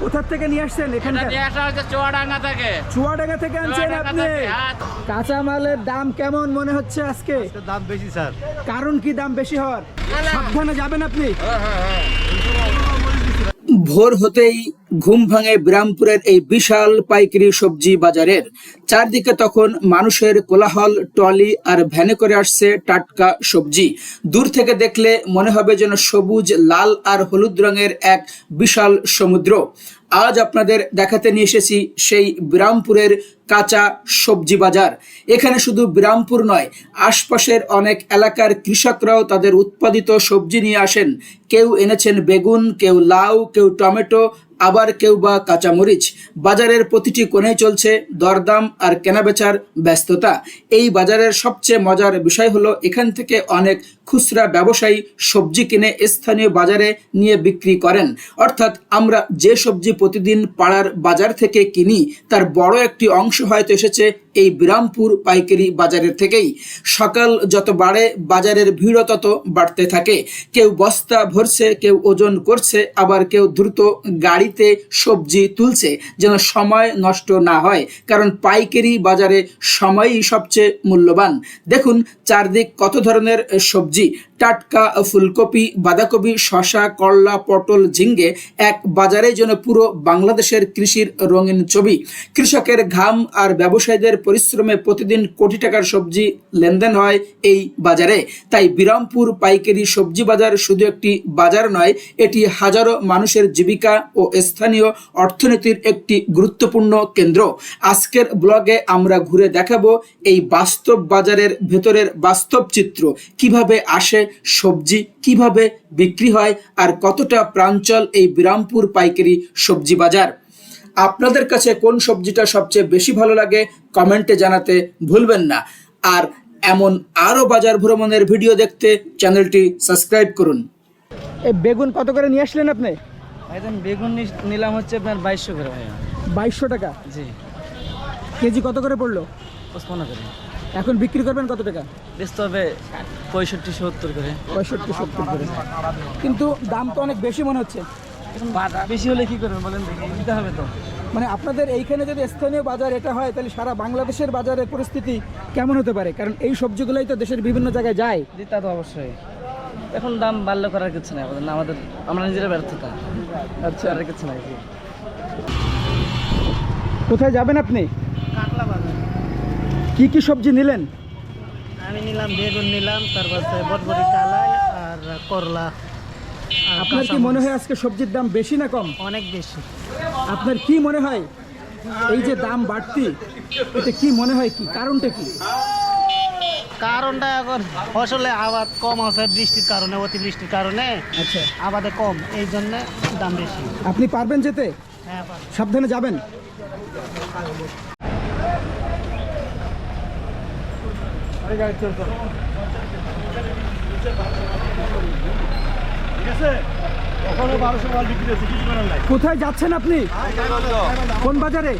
কোথা থেকে নিয়ে আসছেন? এখানকার চুয়াডাঙ্গা থেকে আনছেন আপনি? কাঁচামালের দাম কেমন মনে হচ্ছে আজকে? দাম বেশি স্যার। কারণ কি দাম বেশি হওয়ার? সাবধানে যাবেন আপনি। ভোর হতেই ঘুম ভাঙে বিরামপুরের এই বিশাল পাইকারি সবজি বাজারের। চারদিকে তখন মানুষের কোলাহল, ট্রলি আর ভ্যানে করে আসছে টাটকা সবজি। দূর থেকে দেখলে মনে হবে যেন সবুজ, লাল আর হলুদ রঙের এক বিশাল সমুদ্র। আজ আপনাদের দেখাতে নিয়ে এসেছি সেই বিরামপুরের কাঁচা সবজি বাজার। এখানে শুধু বিরামপুর নয়, আশপাশের অনেক এলাকার কৃষকরাও তাদের উৎপাদিত সবজি নিয়ে আসেন। কেউ এনেছেন বেগুন, কেউ লাউ, কেউ টমেটো, আবার কেউ বা কাঁচামরিচ। বাজারের প্রতিটি কোণেই চলছে দরদাম আর কেনাবেচার ব্যস্ততা। এই বাজারের সবচেয়ে মজার বিষয় হলো এখান থেকে অনেক খুচরা ব্যবসায়ী সবজি কিনে স্থানীয় বাজারে নিয়ে বিক্রি করেন। অর্থাৎ আমরা যে সবজি প্রতিদিন পাড়ার বাজার থেকে কিনি তার বড় একটি অংশ হয়তো এসেছে এই বিরামপুর পাইকারি বাজারের থেকেই। সকাল যত বাড়ে বাজারের ভিড়ও তত বাড়তে থাকে। কেউ বস্তা ভরছে, কেউ ওজন করছে, আবার কেউ দ্রুত গাড়িতে সবজি তুলছে যেন সময় নষ্ট না হয়, কারণ পাইকারি বাজারে সময়ই সবচেয়ে মূল্যবান। দেখুন চারদিক কত ধরনের সবজি, টাটকা ফুলকপি, বাঁধাকপি, শসা, করলা, পটল, ঝিঙ্গে। এক বাজারে যেন পুরো বাংলাদেশের কৃষির রঙিন ছবি। কৃষকের ঘাম আর ব্যবসায়ীদের পরিশ্রমে প্রতিদিন কোটি টাকার সবজি লেনদেন হয় এই বাজারে। তাই বিরামপুর পাইকারি সবজি বাজার শুধু একটি বাজার নয়, এটি হাজারো মানুষের জীবিকা ও স্থানীয় অর্থনীতির একটি গুরুত্বপূর্ণ কেন্দ্র। আজকের ব্লগে আমরা ঘুরে দেখাবো এই বাস্তব বাজারের ভেতরের বাস্তব চিত্র, কিভাবে আসে সবজি, কিভাবে বিক্রি হয় আর কতটা প্রাঞ্চল এই বিরামপুর পাইকারি সবজি বাজার। আপনাদের কাছে কোন সবজিটা সবচেয়ে বেশি ভালো লাগে কমেন্টে জানাতে ভুলবেন না। আর এমন আরও বাজার ভ্রমণের ভিডিও দেখতে চ্যানেলটি সাবস্ক্রাইব করুন। এই বেগুন কত করে নিয়ে আসলেন আপনি? একদম বেগুন নিলাম হচ্ছে আপনার 2200 করে ভাইয়া। 2200 টাকা? জি। কেজি কত করে পড়লো? 55 করে। এখন বিক্রি করবেন কত টাকা? বেচতে হবে 65-70 করে। 65-70 করে। কিন্তু দাম তো অনেক বেশি মনে হচ্ছে। বেশি হলে কি করবেন বলেন, দেখি দিতে হবে তো। মানে আপনাদের এইখানে যদি স্থানীয় বাজার এটা হয় তাহলে সারা বাংলাদেশের বাজারের পরিস্থিতি কেমন হতে পারে? কারণ এই সবজিগুলোই তো দেশের বিভিন্ন জায়গায় যায়। জি তা তো অবশ্যই। এখন দাম বাড়লে করার কিছু নাই আমাদের, আমরা নিজেরা ব্যর্থতা। আচ্ছা, আর কিছু নাই। কোথায় যাবেন আপনি? কাটলা বাজার। কি কি সবজি নিলেন? আমি নিলাম বেগুন নিলাম, তারপর বটবটি, কালাই আর করলা। আপনার কি মনে হয় আজকে সবজির দাম বেশি না কম? অনেক বেশি। আপনার কি মনে হয় এই যে দাম বাড়তি, এটা কি মনে হয়, কি কারণটা কি? কারণটা এখন ফসলে আবাদ কম আছে বৃষ্টির কারণে, অতিবৃষ্টির কারণে। আচ্ছা, আবাদে কম, এই জন্য দাম বেশি। আপনি পারবেন যেতে? হ্যাঁ পারবো। সাবধানে যাবেন। কোথায় যাচ্ছেন আপনি? কোন বাজারে?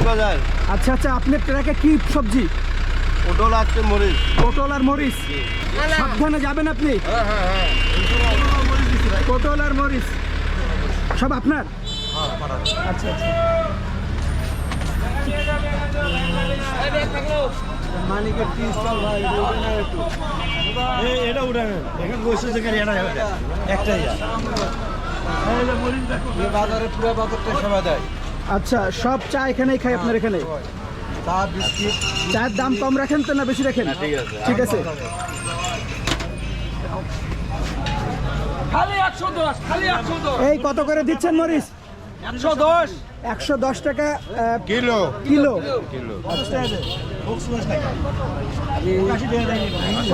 বাজার। আচ্ছা আচ্ছা, আপনার ট্রাকে কি সবজি? পটল আছে, মরিচ। পটল আর মরিচ। সাবধানে যাবেন আপনি। পটল আর মরিচ সব আপনার? আচ্ছা আচ্ছা। মানিকের কি স্টল ভাই, এটা উঠাবেন। এখন বসে যেখানে একটাই বাজারে পুরো বাজারটা সেবা দেয়। আচ্ছা, সব চা এখানেই খাই আপনার এখানে? চা, বিস্কিট। চায়ের দাম কম রাখেন তো না বেশি রাখেন? ঠিক আছে। এই কত করে দিচ্ছেন মরিচ? 110 110 টাকা কিলো। কিলো।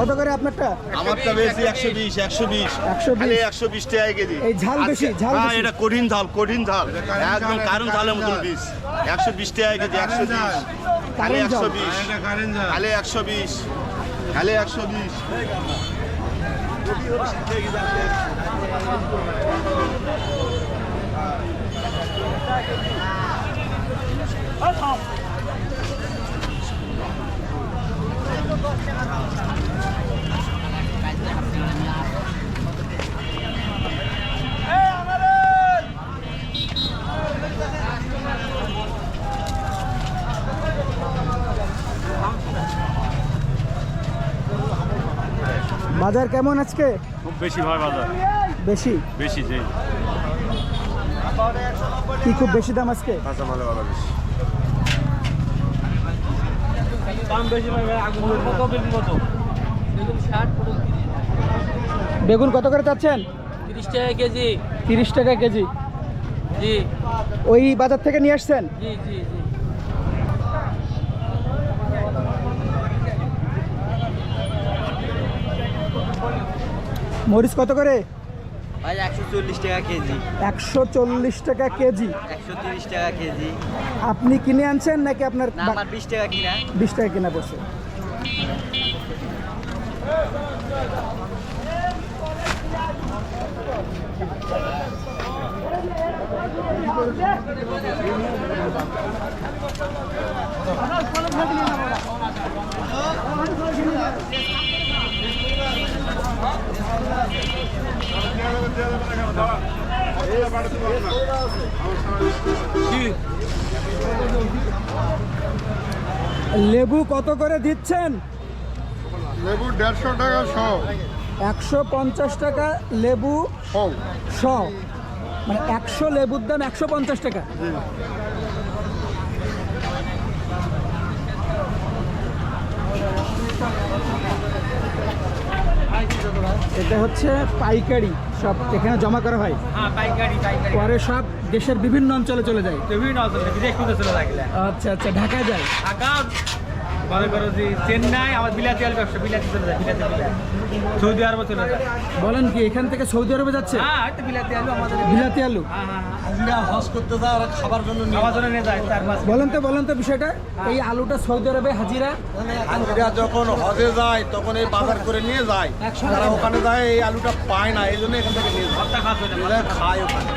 কত করে আপনারটা? আমারটা বেশি 120 120 120 120 টাকা কেজি। এই ঝাল বেশি, ঝাল হ্যাঁ, বেশি। এটা কঠিন ঝাল, কঠিন ঝাল, একদম কারণ ঝালের মতন বীজ। 120 টাকা কেজি। 120 খালি 120 খালি 120 খালি 120। বাজার কেমন আজকে? খুব বেশি ভাই বাজার, বেশি? বেশি যে কি খুব বেশি দাম আজকে? কাঁচা মালের বাজার বেশি। দাম বেশি ভাই, আগুন কত বেগুন কত? বেগুন কত করে চাচ্ছেন? 30 টাকা কেজি। 30 টাকা কেজি। জি ওই বাজার থেকে নিয়ে আসছেন? জি জি জি। মরিচ কত করে? ভাই 140 টাকা কেজি। 140 টাকা কেজি। 130 টাকা কেজি। আপনি কিনে আনছেন নাকি আপনার না, আমার 20 টাকা কিনা। 20 টাকা কিনা পড়ছে? লেবু কত করে দিচ্ছেন? লেবু 150 টাকা শ। 150 টাকা লেবু শ, মানে 100 লেবুর দাম 150 টাকা। এটা হচ্ছে পাইকারি, সব এখানে জমা করা হয়, হ্যাঁ পাইকারি পাইকারি। পরে সব দেশের বিভিন্ন অঞ্চলে চলে যায়। বিভিন্ন অঞ্চলে বিদেশ করতে চলে লাগলে। আচ্ছা আচ্ছা, ঢাকায় যায়। ঢাকা মনে করো যে চেন্নাই, আমার বিলাতি আলু ব্যবসা, বিলাতি চলে যায়, বিলাতি সৌদি আরবে চলে যায়। বলেন কি এখান থেকে সৌদি আরবে যাচ্ছে? হ্যাঁ এটা বিলাতি আলু আমাদের। বিলাতি আলু? হজ করতে যায় ওরা খাবার জন্য নিয়ে যায় 4-5। বলেন তো বিষয়টা, এই আলুটা সৌদি আরবে হাজিরা হাজিরা যখন হজে যায় তখন এই বাজার করে নিয়ে যায়, তারা ওখানে যায় এই আলুটা পায় না, এই জন্য এখান থেকে নিয়ে যায়, খায় ওখানে।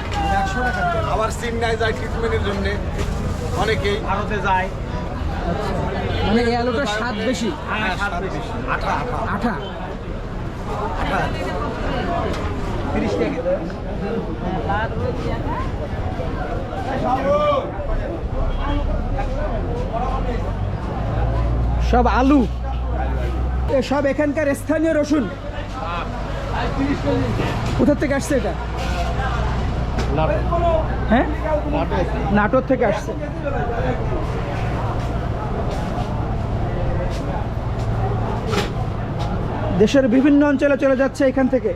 আবার সিমনায় যায় ট্রিটমেন্টের জন্য, অনেকেই ভারতে যায়। মানে এই আলুটার স্বাদ বেশি, হ্যাঁ স্বাদ বেশি। আঠা আঠা। 30 টাকা। সব আলু, এ সব এখানকার স্থানীয় রসুন। কোথা থেকে আসছে এটা? হ্যাঁ, নাটোর থেকে আসছে। দেশের বিভিন্ন অঞ্চলে চলে যাচ্ছে এখান থেকে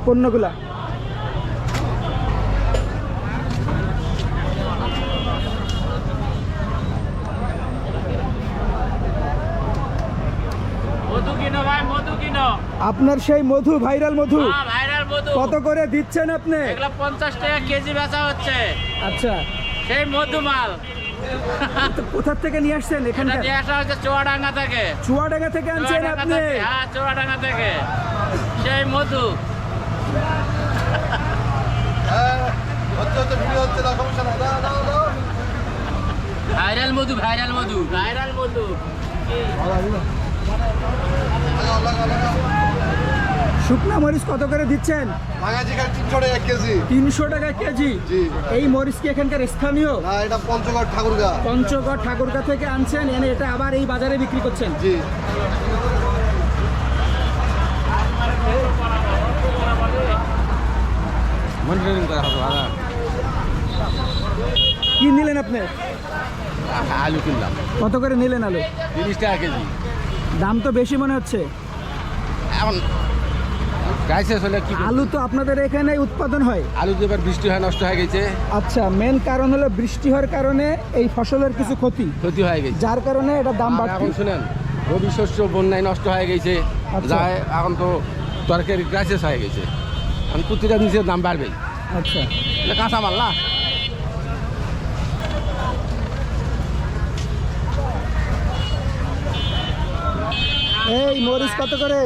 পণ্যগুলা। মধু কিনো ভাই, মধু কিনো। আপনার সেই মধু, ভাইরাল মধু হ্যাঁ ভাইরাল মধু। কত করে দিচ্ছেন আপনি? এগুলা 50 টাকা কেজি বেচা হচ্ছে। আচ্ছা, সেই মধু মাল। তো কোথা থেকে নিয়ে আসছেন? এটা এখানকার নিয়ে আসা হচ্ছে চুয়াডাঙ্গা থেকে। চুয়াডাঙ্গা থেকে আনছেন চুয়াডাঙ্গা আপনি? থেকে, হ্যাঁ চুয়াডাঙ্গা থেকে সেই মধু। ভিডিও হচ্ছে না, সমস্যা নাই। দাও দাও দাও। ভাইরাল মধু, ভাইরাল মধু, ভাইরাল মধু। শুকনা মরিচ কত করে দিচ্ছেন? ভাঙাচি খালি 300 টাকা কেজি। 300 টাকা কেজি। জি। এই মরিচ কি এখানকার স্থানীয়? না, এটা পঞ্চগড় ঠাকুরগা। পঞ্চগড় ঠাকুরগা থেকে আনছেন, এনে এটা আবার এই বাজারে বিক্রি করছেন? জি। কি নিলেন আপনি? আলু কিনলাম কত করে নিলেন আলু? 30 টাকা কেজি। দাম তো বেশি মনে হচ্ছে। এখন ক্রাইসিস হলে কি আলু তো আপনাদের এখানে উৎপাদন হয়। আলু তো এবার বৃষ্টি হয় নষ্ট হয়ে গেছে, আচ্ছা, মেন কারণ হলো বৃষ্টি হওয়ার কারণে এই ফসলের কিছু ক্ষতি, ক্ষতি হয়ে গেছে। যার কারণে এটা দাম আর বাড়ছে। এখন শুনেন, রবি শস্য বন্যায় নষ্ট হয়ে গেছে, আচ্ছা। যায় এখন তো তরকারি ক্রাইসিস হয়ে গেছে, এখন প্রতিটা জিনিসের দাম বাড়বেই। আচ্ছা, এটা কাঁচা মাল না। এই মরিচ কত করে?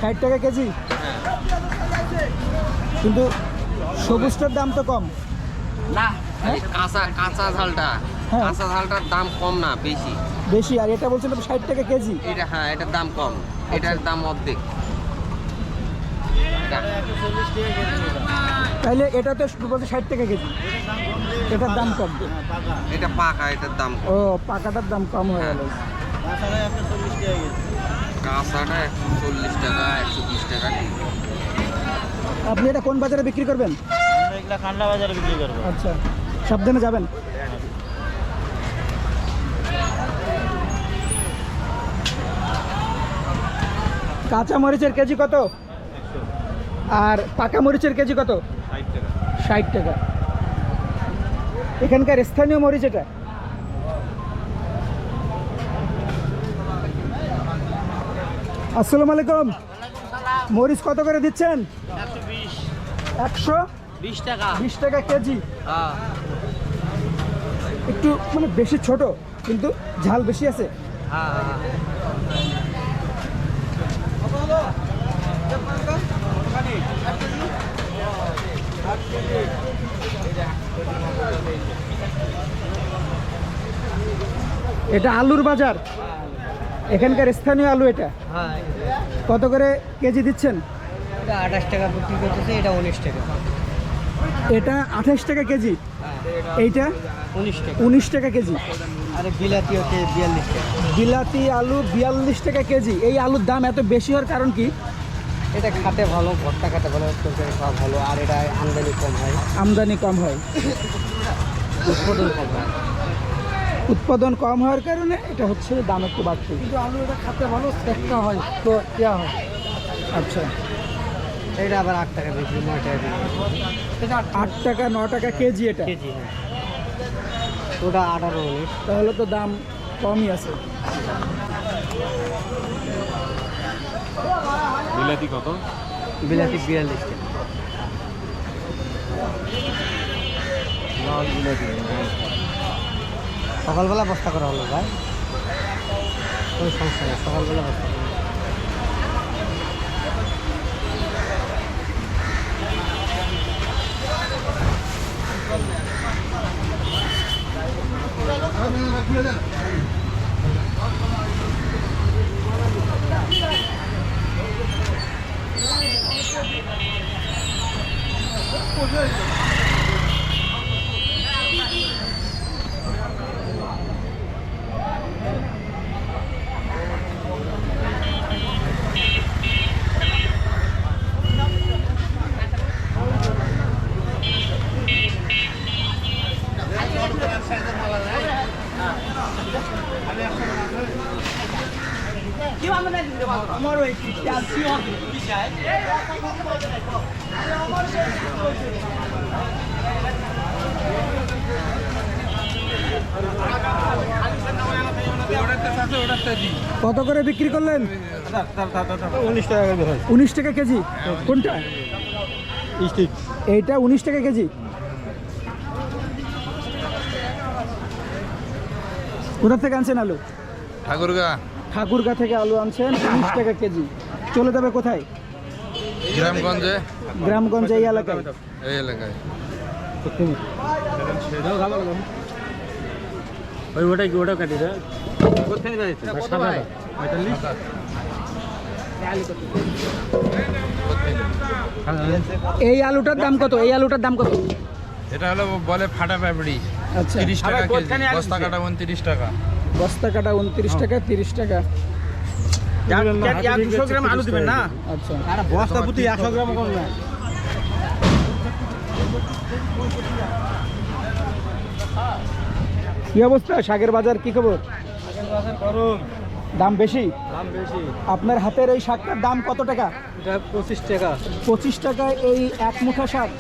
60 টাকা কেজি। কিন্তু সবুজটার দাম তো কম। না কাঁচা কাঁচা ঝালটা, হ্যাঁ। কাঁচা ঝালটার দাম কম না, বেশি। বেশি, আর এটা বলছেন 60 টাকা কেজি। এটা হ্যাঁ, এটার দাম কম, এটার দাম অর্ধেক। তাহলে এটা তো বলছে 60 টাকা কেজি, এটার দাম কম। এটা পাকা, এটার দাম কম। ও, পাকাটার দাম কম হয়ে গেল। কাঁচাটা 140 টাকা 120 টাকা আপনি এটা কোন বাজারে বিক্রি করবেন? এগুলা খান্ডা বাজারে বিক্রি করবো। আচ্ছা, সাবধানে যাবেন। কাঁচা মরিচের কেজি কত? আর পাকা মরিচের কেজি কত? 60 টাকা। এখানকার স্থানীয় মরিচ এটা। আসসালামু আলাইকুম। মরিচ কত করে দিচ্ছেন? 120 টাকা। 120 টাকা কেজি। একটু মানে বেশি ছোট, কিন্তু ঝাল বেশি আছে। এটা আলুর বাজার, এখানকার স্থানীয় আলু। এটা কত করে কেজি দিচ্ছেন? এটা 28 টাকা বিক্রি করতেছে, এটা 19 টাকা। এটা 28 টাকা কেজি, এইটা 19 টাকা। 19 টাকা কেজি। আরে বিলাতি হচ্ছে 42 টাকা। বিলাতি আলু 42 টাকা কেজি। এই আলুর দাম এত বেশি হওয়ার কারণ কি? এটা খাতে ভালো, ভর্তা খাতে ভালো, তরকারি খাওয়া ভালো, আর এটা আমদানি কম হয়, আমদানি কম হয়, উৎপাদন কম হয়। উৎপাদন কম হওয়ার কারণে এটা হচ্ছে দাম একটু বাড়ছে। কিন্তু আলু এটা খাতে ভালো, একটা হয় তো দেওয়া হয়। আচ্ছা, এটা আবার 8 টাকা বিক্রি, 9 টাকা বিক্রি। এটা 8 টাকা 9 টাকা কেজি এটা। কেজি, হ্যাঁ। ওটা 18 19। তাহলে তো দাম কমই আছে। বিলাতি কত? বিলাতি 42 টাকা। লাল বিলাতি সকালবেলা বস্তা করা হলো ভাই, কোনো সমস্যা নেই, সকালবেলা বস্তা করা হলো। কত করে বিক্রি করলেন? 19 টাকা করে হয়। 19 টাকা কেজি। কোনটা? এইটা 19 টাকা কেজি। কোথা থেকে আনছেন আলু? ঠাকুরগা থেকে আলু আনছেন, 19 টাকা কেজি। চলে যাবে কোথায়? গ্রামগঞ্জে। গ্রামগঞ্জে, এই এলাকায়। এই এলাকায় ওটা কাটি দেয়। কোথায় যাইছে? এই আলুটার দাম কত? এই আলুটার দাম কত? এটা হলো বলে ফাটা পাপড়ি। আচ্ছা, 30 টাকা কেজি, বস্তা কাটা 29 টাকা। বস্তা কাটা 29 টাকা, 30 টাকা। 200 গ্রাম আলু দিবেন না? আচ্ছা, বস্তা প্রতি 100 গ্রাম কম না। কি অবস্থা? শাকের বাজার কি খবর? দাম বেশি? দাম বেশি। আপনার হাতের এই শাকটার দাম কত টাকা? এটা 25 টাকা। 25 টাকায় এই এক মুঠা শাক।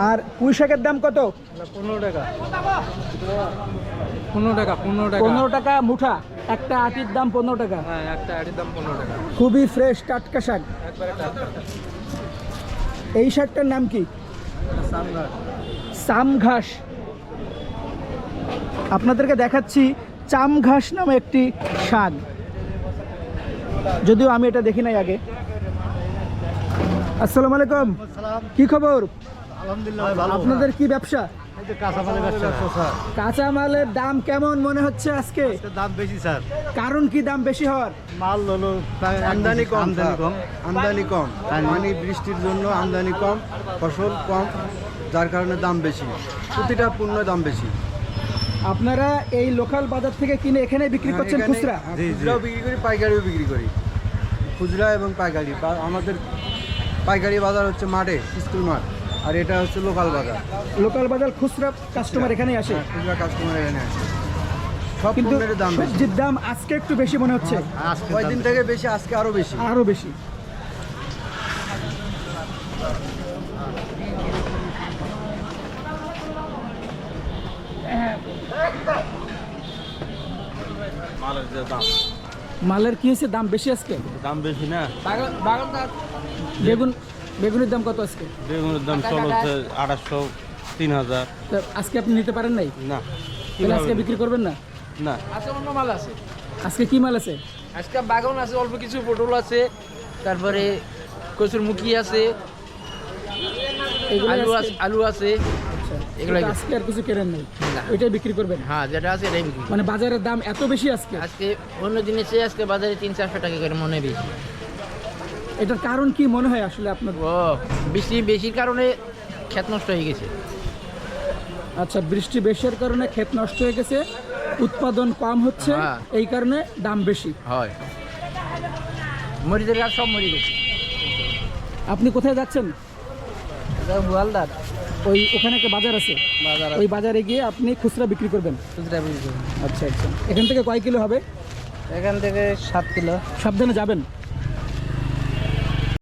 আর পুঁই শাকের দাম কত? 15 টাকা। 15 টাকা। 15 টাকা মুঠা। একটা আটির দাম 15 টাকা। হ্যাঁ, একটা আটির দাম 15 টাকা। খুবই ফ্রেশ টাটকা শাক। একবারে টাটকা। এই শাকটার নাম কি? সামঘাট। চাম ঘাস। আপনাদেরকে দেখাচ্ছি চাম ঘাস নামে একটি শাক, যদিও আমি এটা দেখি নাই আগে। আসসালামু আলাইকুম। কি খবর? আলহামদুলিল্লাহ ভালো। আপনাদের কি ব্যবসা? এই যে কাঁচামালের ব্যবসা স্যার। কাঁচা মালের দাম কেমন মনে হচ্ছে আজকে? দাম বেশি স্যার। কারণ কি দাম বেশি হওয়ার? মাল হলো আমদানি কম, আমদানি কম। আমদানি কম, মানে বৃষ্টির জন্য আমদানি কম, ফসল কম, যার কারণে দাম বেশি। প্রতিটা পণ্য দাম বেশি। আপনারা এই লোকাল বাজার থেকে কিনে এখানে বিক্রি করছেন খুচরা? খুচরাও বিক্রি করি, পাইকারিও বিক্রি করি। খুচরা এবং পাইকারি। আমাদের পাইকারি বাজার হচ্ছে মাঠে, স্কুল মাঠ, আর এটা হচ্ছে লোকাল বাজার। লোকাল বাজার খুচরা কাস্টমার এখানেই আসে, খুচরা কাস্টমার এখানে আসে। সব কিন্তু পণ্যের দাম বেশি। সবজির দাম আজকে একটু বেশি মনে হচ্ছে। কয়েকদিন থেকে বেশি, আজকে আরো বেশি। আরো বেশি। মালের যে দাম, মালের কি হয়েছে, দাম বেশি আজকে? দাম বেশি না। বেগুনের দাম কত আজকে? বেগুনের দাম চলছে 800, 3000। তা আজকে আপনি নিতে পারেন নাই? না, তাহলে আজকে বিক্রি করবেন না? না। আছে অন্য মাল আছে, আজকে কি মাল আছে? আজকে বাগান আছে, অল্প কিছু পটল আছে, তারপরে কচুরমুখী আছে, এগুলো আলু আজকে- আছে, আলু আছে, আচ্ছা, এগুলাই কিন্তু আজকে আর কিছু কেনেন নাই, না। ওইটাই বিক্রি করবেন? হ্যাঁ যেটা আছে এটাই বিক্রি করি। মানে বাজারের দাম এত বেশি আজকে? আজকে অন্য দিনের চেয়ে আজকে বাজারে 300-400 টাকা করে মনে হয় বেশি। এটার কারণ কি মনে হয় আসলে আপনার? ও বেশির কারণে ক্ষেত নষ্ট হয়ে গেছে। আচ্ছা, বৃষ্টি বেশির কারণে ক্ষেত নষ্ট হয়ে গেছে, উৎপাদন কম হচ্ছে, হ্যাঁ। এই কারণে দাম বেশি। হয়, মরিচের গাছ সব মরে গেছে। আপনি কোথায় যাচ্ছেন? গোয়ালদার ওই ওখানে একটা বাজার আছে, ওই বাজারে গিয়ে আপনি খুচরা বিক্রি করবেন? খুচরা বিক্রি করি। আচ্ছা আচ্ছা। এখান থেকে কয় কিলো হবে? এখান থেকে 7 কিলো। সাবধানে যাবেন।